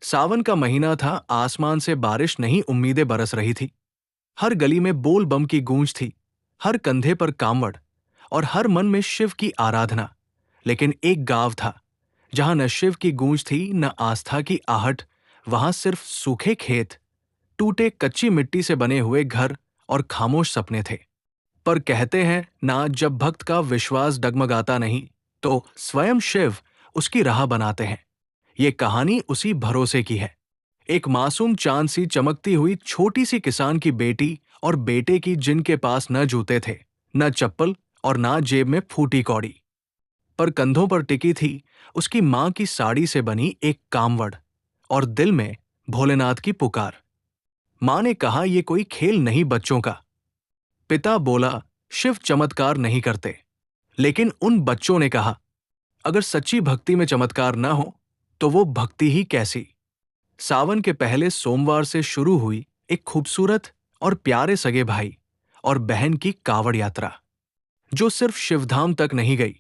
सावन का महीना था। आसमान से बारिश नहीं, उम्मीदें बरस रही थी। हर गली में बोल बम की गूंज थी, हर कंधे पर कांवड़ और हर मन में शिव की आराधना। लेकिन एक गांव था जहां न शिव की गूंज थी न आस्था की आहट। वहां सिर्फ सूखे खेत, टूटे कच्ची मिट्टी से बने हुए घर और खामोश सपने थे। पर कहते हैं ना, जब भक्त का विश्वास डगमगाता नहीं तो स्वयं शिव उसकी राह बनाते हैं। ये कहानी उसी भरोसे की है। एक मासूम चांद सी चमकती हुई छोटी सी किसान की बेटी और बेटे की, जिनके पास न जूते थे, न चप्पल और न जेब में फूटी कौड़ी, पर कंधों पर टिकी थी उसकी मां की साड़ी से बनी एक कामवड़ और दिल में भोलेनाथ की पुकार। मां ने कहा, यह कोई खेल नहीं बच्चों का। पिता बोला, शिव चमत्कार नहीं करते। लेकिन उन बच्चों ने कहा, अगर सच्ची भक्ति में चमत्कार न हो तो वो भक्ति ही कैसी। सावन के पहले सोमवार से शुरू हुई एक खूबसूरत और प्यारे सगे भाई और बहन की कावड़ यात्रा, जो सिर्फ शिवधाम तक नहीं गई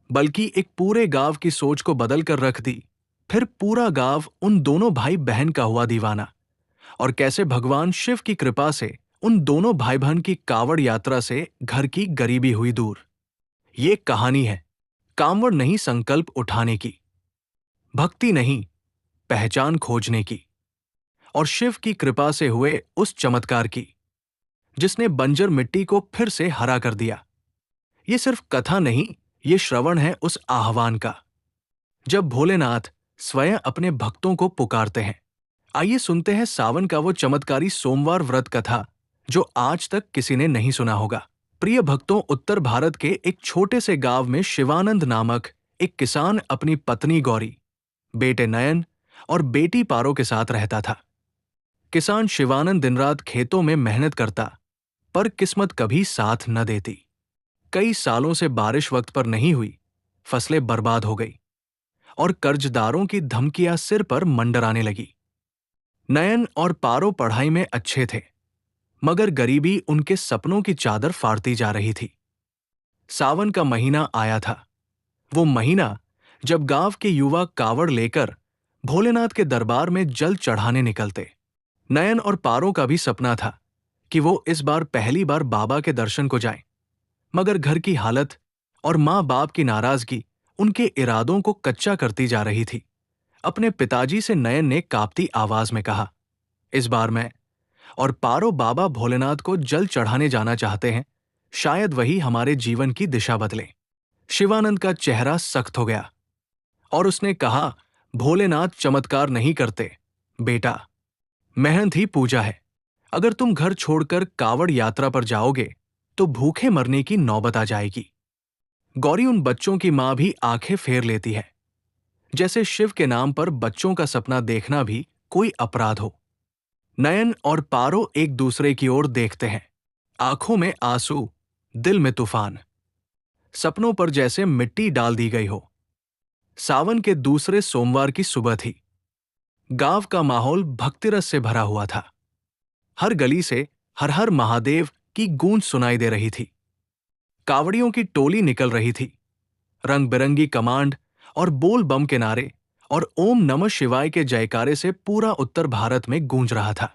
बल्कि एक पूरे गांव की सोच को बदल कर रख दी। फिर पूरा गांव उन दोनों भाई बहन का हुआ दीवाना, और कैसे भगवान शिव की कृपा से उन दोनों भाई बहन की कावड़ यात्रा से घर की गरीबी हुई दूर। ये कहानी है कांवड़ नहीं संकल्प उठाने की, भक्ति नहीं पहचान खोजने की, और शिव की कृपा से हुए उस चमत्कार की जिसने बंजर मिट्टी को फिर से हरा कर दिया। ये सिर्फ कथा नहीं, ये श्रवण है उस आह्वान का जब भोलेनाथ स्वयं अपने भक्तों को पुकारते हैं। आइए सुनते हैं सावन का वो चमत्कारी सोमवार व्रत कथा जो आज तक किसी ने नहीं सुना होगा। प्रिय भक्तों, उत्तर भारत के एक छोटे से गांव में शिवानंद नामक एक किसान अपनी पत्नी गौरी, बेटे नयन और बेटी पारो के साथ रहता था। किसान शिवानंद दिन रात खेतों में मेहनत करता, पर किस्मत कभी साथ न देती। कई सालों से बारिश वक्त पर नहीं हुई, फसलें बर्बाद हो गई और कर्जदारों की धमकियां सिर पर मंडराने लगी। नयन और पारो पढ़ाई में अच्छे थे, मगर गरीबी उनके सपनों की चादर फाड़ती जा रही थी। सावन का महीना आया था, वो महीना जब गांव के युवा कावड़ लेकर भोलेनाथ के दरबार में जल चढ़ाने निकलते। नयन और पारो का भी सपना था कि वो इस बार पहली बार बाबा के दर्शन को जाएं, मगर घर की हालत और मां बाप की नाराजगी उनके इरादों को कच्चा करती जा रही थी। अपने पिताजी से नयन ने कांपती आवाज में कहा, इस बार मैं और पारो बाबा भोलेनाथ को जल चढ़ाने जाना चाहते हैं, शायद वही हमारे जीवन की दिशा बदले। शिवानंद का चेहरा सख्त हो गया और उसने कहा, भोलेनाथ चमत्कार नहीं करते बेटा, मेहनत ही पूजा है। अगर तुम घर छोड़कर कावड़ यात्रा पर जाओगे तो भूखे मरने की नौबत आ जाएगी। गौरी उन बच्चों की मां भी आंखें फेर लेती है, जैसे शिव के नाम पर बच्चों का सपना देखना भी कोई अपराध हो। नयन और पारो एक दूसरे की ओर देखते हैं, आंखों में आंसू, दिल में तूफान। सपनों पर जैसे मिट्टी डाल दी गई हो। सावन के दूसरे सोमवार की सुबह थी। गांव का माहौल भक्तिरस से भरा हुआ था। हर गली से हर हर महादेव की गूंज सुनाई दे रही थी। कावड़ियों की टोली निकल रही थी। रंग बिरंगी कमांड और बोल बम के नारे और ओम नमः शिवाय के जयकारे से पूरा उत्तर भारत में गूंज रहा था।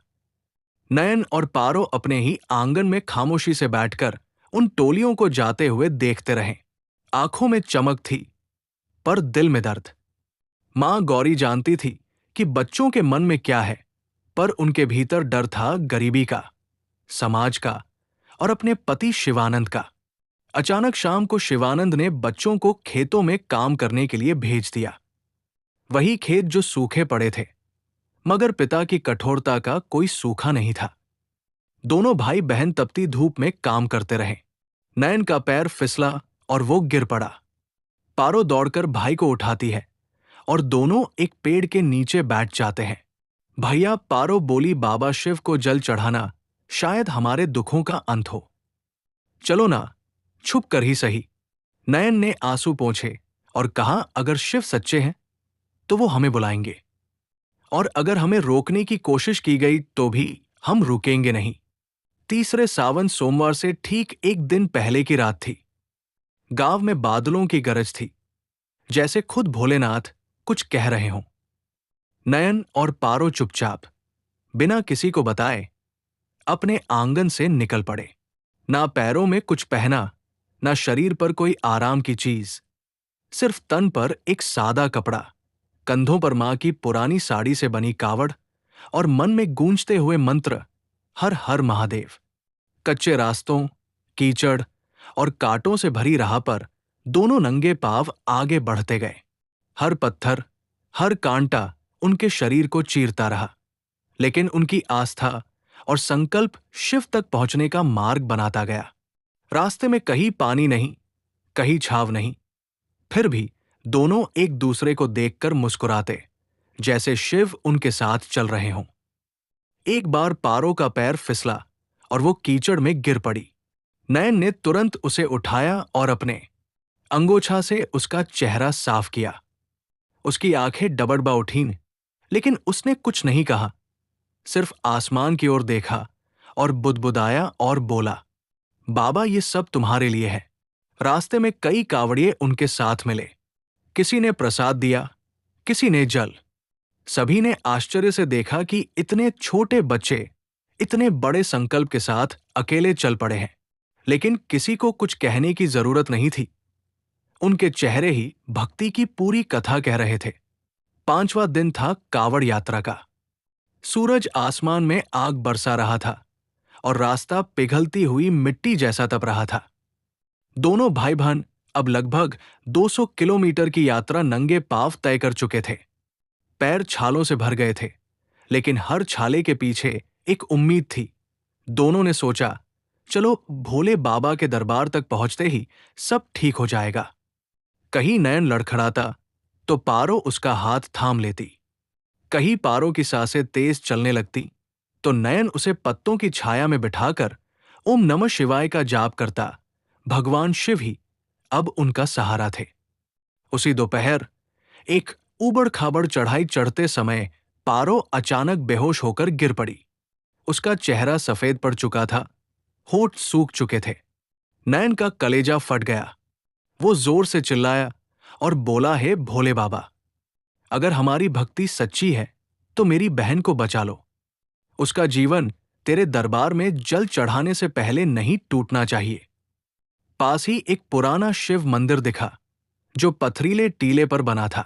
नयन और पारो अपने ही आंगन में खामोशी से बैठकर उन टोलियों को जाते हुए देखते रहे। आंखों में चमक थी, पर दिल में दर्द। मां गौरी जानती थी कि बच्चों के मन में क्या है, पर उनके भीतर डर था गरीबी का, समाज का और अपने पति शिवानंद का। अचानक शाम को शिवानंद ने बच्चों को खेतों में काम करने के लिए भेज दिया। वही खेत जो सूखे पड़े थे, मगर पिता की कठोरता का कोई सूखा नहीं था। दोनों भाई बहन तपती धूप में काम करते रहे। नयन का पैर फिसला और वो गिर पड़ा। पारो दौड़कर भाई को उठाती है और दोनों एक पेड़ के नीचे बैठ जाते हैं। भैया, पारो बोली, बाबा शिव को जल चढ़ाना शायद हमारे दुखों का अंत हो। चलो ना, छुप कर ही सही। नयन ने आंसू पोंछे और कहा, अगर शिव सच्चे हैं तो वो हमें बुलाएंगे, और अगर हमें रोकने की कोशिश की गई तो भी हम रुकेंगे नहीं। तीसरे सावन सोमवार से ठीक एक दिन पहले की रात थी। गांव में बादलों की गरज थी, जैसे खुद भोलेनाथ कुछ कह रहे हों। नयन और पारो चुपचाप, बिना किसी को बताए, अपने आंगन से निकल पड़े। ना पैरों में कुछ पहना, ना शरीर पर कोई आराम की चीज, सिर्फ तन पर एक सादा कपड़ा, कंधों पर मां की पुरानी साड़ी से बनी कावड़ और मन में गूंजते हुए मंत्र, हर हर महादेव। कच्चे रास्तों, कीचड़ और कांटों से भरी राह पर दोनों नंगे पांव आगे बढ़ते गए। हर पत्थर, हर कांटा उनके शरीर को चीरता रहा, लेकिन उनकी आस्था और संकल्प शिव तक पहुंचने का मार्ग बनाता गया। रास्ते में कहीं पानी नहीं, कहीं छाव नहीं, फिर भी दोनों एक दूसरे को देखकर मुस्कुराते, जैसे शिव उनके साथ चल रहे हों। एक बार पारो का पैर फिसला और वो कीचड़ में गिर पड़ी। नयन ने तुरंत उसे उठाया और अपने अंगोछा से उसका चेहरा साफ किया। उसकी आंखें डबडबा उठीं, लेकिन उसने कुछ नहीं कहा, सिर्फ आसमान की ओर देखा और बुदबुदाया और बोला, बाबा, ये सब तुम्हारे लिए है। रास्ते में कई कावड़िए उनके साथ मिले। किसी ने प्रसाद दिया, किसी ने जल। सभी ने आश्चर्य से देखा कि इतने छोटे बच्चे इतने बड़े संकल्प के साथ अकेले चल पड़े हैं। लेकिन किसी को कुछ कहने की जरूरत नहीं थी। उनके चेहरे ही भक्ति की पूरी कथा कह रहे थे। 5वां दिन था कावड़ यात्रा का। सूरज आसमान में आग बरसा रहा था और रास्ता पिघलती हुई मिट्टी जैसा तप रहा था। दोनों भाई बहन अब लगभग 200 किलोमीटर की यात्रा नंगे पांव तय कर चुके थे। पैर छालों से भर गए थे, लेकिन हर छाले के पीछे एक उम्मीद थी। दोनों ने सोचा, चलो भोले बाबा के दरबार तक पहुंचते ही सब ठीक हो जाएगा। कहीं नयन लड़खड़ाता तो पारो उसका हाथ थाम लेती। कहीं पारो की सांसें तेज चलने लगती तो नयन उसे पत्तों की छाया में बिठाकर ओम नमः शिवाय का जाप करता। भगवान शिव ही अब उनका सहारा थे। उसी दोपहर एक ऊबड़ खाबड़ चढ़ाई चढ़ते समय पारो अचानक बेहोश होकर गिर पड़ी। उसका चेहरा सफेद पड़ चुका था, होठ सूख चुके थे। नयन का कलेजा फट गया। वो जोर से चिल्लाया और बोला, हे भोले बाबा, अगर हमारी भक्ति सच्ची है तो मेरी बहन को बचा लो। उसका जीवन तेरे दरबार में जल चढ़ाने से पहले नहीं टूटना चाहिए। पास ही एक पुराना शिव मंदिर दिखा, जो पथरीले टीले पर बना था।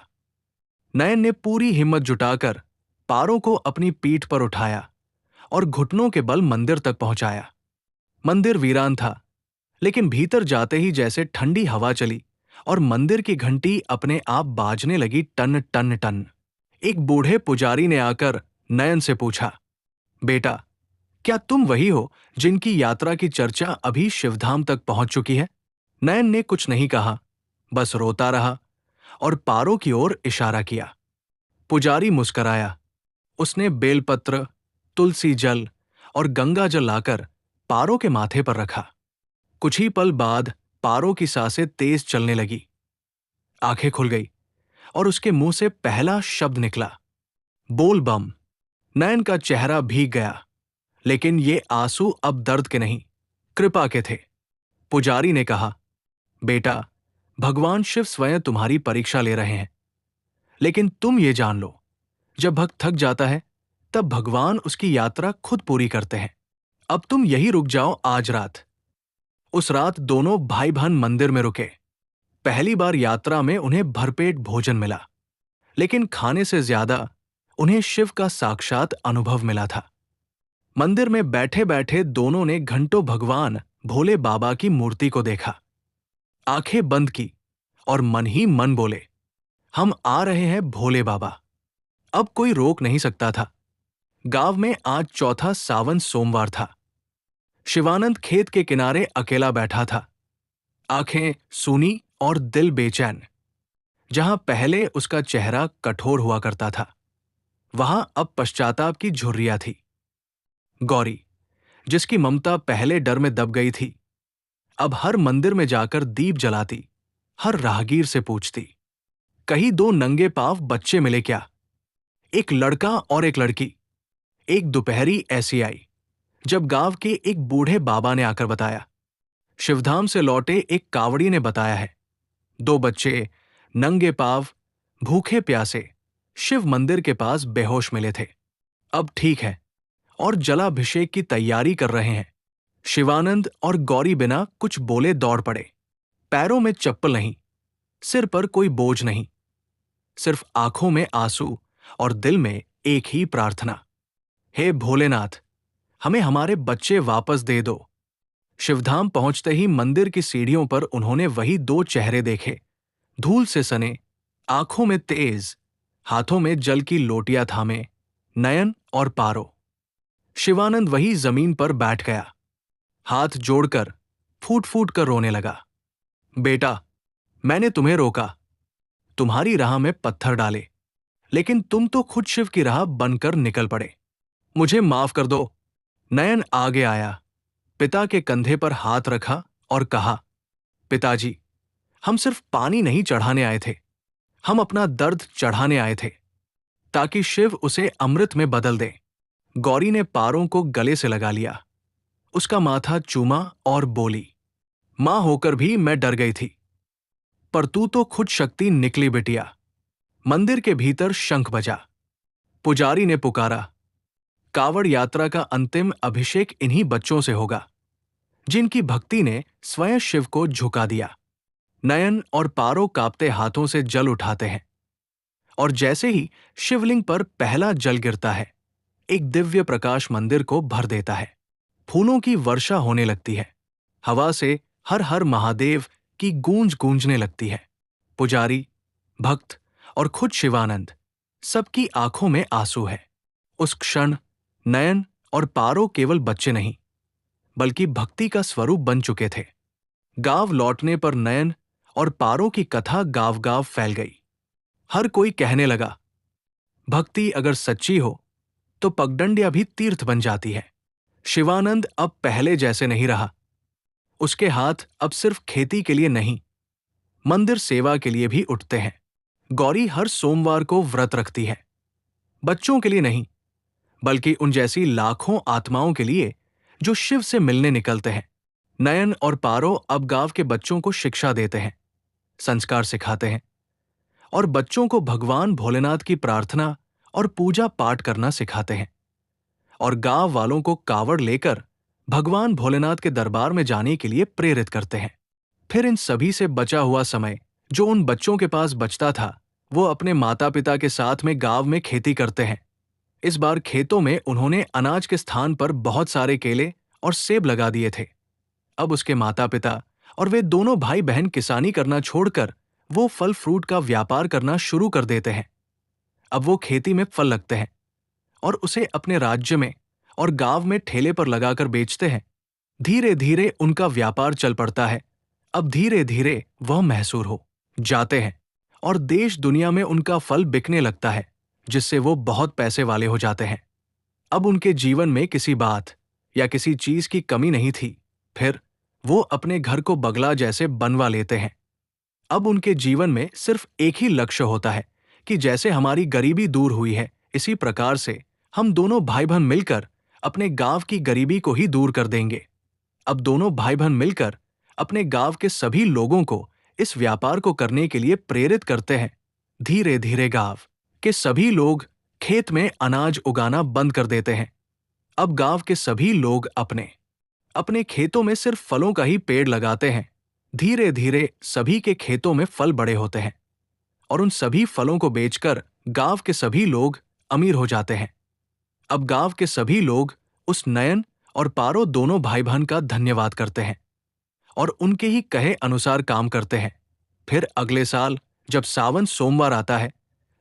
नयन ने पूरी हिम्मत जुटाकर पारो को अपनी पीठ पर उठाया और घुटनों के बल मंदिर तक पहुंचाया। मंदिर वीरान था, लेकिन भीतर जाते ही जैसे ठंडी हवा चली और मंदिर की घंटी अपने आप बाजने लगी, टन टन टन। एक बूढ़े पुजारी ने आकर नयन से पूछा, बेटा, क्या तुम वही हो जिनकी यात्रा की चर्चा अभी शिवधाम तक पहुंच चुकी है? नयन ने कुछ नहीं कहा, बस रोता रहा और पारो की ओर इशारा किया। पुजारी मुस्कराया। उसने बेलपत्र, तुलसी जल और गंगा जल लाकर पारो के माथे पर रखा। कुछ ही पल बाद पारो की सांसें तेज चलने लगी। आंखें खुल गई और उसके मुंह से पहला शब्द निकला, बोल बम। नयन का चेहरा भीग गया, लेकिन ये आंसू अब दर्द के नहीं, कृपा के थे। पुजारी ने कहा, बेटा, भगवान शिव स्वयं तुम्हारी परीक्षा ले रहे हैं, लेकिन तुम ये जान लो, जब भक्त थक जाता है तब भगवान उसकी यात्रा खुद पूरी करते हैं। अब तुम यही रुक जाओ आज रात। उस रात दोनों भाई बहन मंदिर में रुके। पहली बार यात्रा में उन्हें भरपेट भोजन मिला, लेकिन खाने से ज्यादा उन्हें शिव का साक्षात अनुभव मिला था। मंदिर में बैठे बैठे दोनों ने घंटों भगवान भोले बाबा की मूर्ति को देखा। आंखें बंद की और मन ही मन बोले, हम आ रहे हैं भोले बाबा। अब कोई रोक नहीं सकता था। गांव में आज चौथा सावन सोमवार था। शिवानंद खेत के किनारे अकेला बैठा था, आंखें सूनी और दिल बेचैन। जहां पहले उसका चेहरा कठोर हुआ करता था, वहां अब पश्चाताप की झुर्रियां थी। गौरी, जिसकी ममता पहले डर में दब गई थी, अब हर मंदिर में जाकर दीप जलाती, हर राहगीर से पूछती, कहीं 2 नंगे पांव बच्चे मिले क्या? एक लड़का और एक लड़की। एक दोपहरी ऐसी आई जब गांव के एक बूढ़े बाबा ने आकर बताया, शिवधाम से लौटे एक कावड़ी ने बताया है, 2 बच्चे नंगे पांव, भूखे प्यासे, शिव मंदिर के पास बेहोश मिले थे। अब ठीक है, और जलाभिषेक की तैयारी कर रहे हैं। शिवानंद और गौरी बिना कुछ बोले दौड़ पड़े। पैरों में चप्पल नहीं, सिर पर कोई बोझ नहीं, सिर्फ आंखों में आंसू और दिल में एक ही प्रार्थना, हे भोलेनाथ, हमें हमारे बच्चे वापस दे दो। शिवधाम पहुंचते ही मंदिर की सीढ़ियों पर उन्होंने वही दो चेहरे देखे, धूल से सने, आंखों में तेज, हाथों में जल की लोटियां थामे, नयन और पारो। शिवानंद वही जमीन पर बैठ गया, हाथ जोड़कर फूट फूट कर रोने लगा। बेटा, मैंने तुम्हें रोका, तुम्हारी राह में पत्थर डाले, लेकिन तुम तो खुद शिव की राह बनकर निकल पड़े। मुझे माफ कर दो। नयन आगे आया, पिता के कंधे पर हाथ रखा और कहा, पिताजी, हम सिर्फ पानी नहीं चढ़ाने आए थे, हम अपना दर्द चढ़ाने आए थे, ताकि शिव उसे अमृत में बदल दे। गौरी ने पारों को गले से लगा लिया, उसका माथा चूमा और बोली, मां होकर भी मैं डर गई थी, पर तू तो खुद शक्ति निकली बिटिया। मंदिर के भीतर शंख बजा। पुजारी ने पुकारा, कावड़ यात्रा का अंतिम अभिषेक इन्हीं बच्चों से होगा, जिनकी भक्ति ने स्वयं शिव को झुका दिया। नयन और पारो कांपते हाथों से जल उठाते हैं, और जैसे ही शिवलिंग पर पहला जल गिरता है, एक दिव्य प्रकाश मंदिर को भर देता है। फूलों की वर्षा होने लगती है, हवा से हर हर महादेव की गूंज गूंजने लगती है। पुजारी, भक्त और खुद शिवानंद, सबकी आंखों में आंसू है। उस क्षण नयन और पारो केवल बच्चे नहीं, बल्कि भक्ति का स्वरूप बन चुके थे। गांव लौटने पर नयन और पारो की कथा गांव गांव फैल गई। हर कोई कहने लगा, भक्ति अगर सच्ची हो तो पगडंडिया भी तीर्थ बन जाती है। शिवानंद अब पहले जैसे नहीं रहा। उसके हाथ अब सिर्फ खेती के लिए नहीं, मंदिर सेवा के लिए भी उठते हैं। गौरी हर सोमवार को व्रत रखती है, बच्चों के लिए नहीं, बल्कि उन जैसी लाखों आत्माओं के लिए जो शिव से मिलने निकलते हैं। नयन और पारो अब गांव के बच्चों को शिक्षा देते हैं, संस्कार सिखाते हैं, और बच्चों को भगवान भोलेनाथ की प्रार्थना और पूजा पाठ करना सिखाते हैं, और गांव वालों को कावड़ लेकर भगवान भोलेनाथ के दरबार में जाने के लिए प्रेरित करते हैं। फिर इन सभी से बचा हुआ समय जो उन बच्चों के पास बचता था, वो अपने माता पिता के साथ में गांव में खेती करते हैं। इस बार खेतों में उन्होंने अनाज के स्थान पर बहुत सारे केले और सेब लगा दिए थे। अब उसके माता पिता और वे दोनों भाई बहन किसानी करना छोड़कर वो फल फ्रूट का व्यापार करना शुरू कर देते हैं। अब वो खेती में फल लगते हैं और उसे अपने राज्य में और गांव में ठेले पर लगाकर बेचते हैं। धीरे धीरे उनका व्यापार चल पड़ता है। अब धीरे धीरे वह महसूर हो जाते हैं और देश दुनिया में उनका फल बिकने लगता है, जिससे वो बहुत पैसे वाले हो जाते हैं। अब उनके जीवन में किसी बात या किसी चीज की कमी नहीं थी। फिर वो अपने घर को बंगला जैसे बनवा लेते हैं। अब उनके जीवन में सिर्फ एक ही लक्ष्य होता है कि जैसे हमारी गरीबी दूर हुई है, इसी प्रकार से हम दोनों भाई बहन मिलकर अपने गांव की गरीबी को ही दूर कर देंगे। अब दोनों भाई बहन मिलकर अपने गांव के सभी लोगों को इस व्यापार को करने के लिए प्रेरित करते हैं। धीरे धीरे गांव के सभी लोग खेत में अनाज उगाना बंद कर देते हैं। अब गांव के सभी लोग अपने अपने खेतों में सिर्फ फलों का ही पेड़ लगाते हैं। धीरे धीरे सभी के खेतों में फल बड़े होते हैं और उन सभी फलों को बेचकर गांव के सभी लोग अमीर हो जाते हैं। अब गांव के सभी लोग उस नयन और पारो दोनों भाई बहन का धन्यवाद करते हैं और उनके ही कहे अनुसार काम करते हैं। फिर अगले साल जब सावन सोमवार आता है,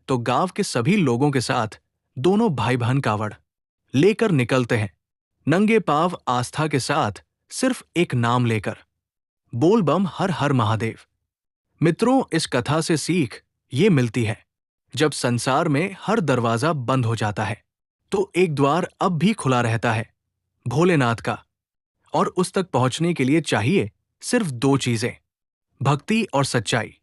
तो गांव के सभी लोगों के साथ दोनों भाई बहन कावड़ लेकर निकलते हैं, नंगे पांव आस्था के साथ, सिर्फ एक नाम लेकर, बोल बम हर हर महादेव। मित्रों, इस कथा से सीख ये मिलती है, जब संसार में हर दरवाजा बंद हो जाता है तो एक द्वार अब भी खुला रहता है, भोलेनाथ का। और उस तक पहुंचने के लिए चाहिए सिर्फ दो चीजें, भक्ति और सच्चाई।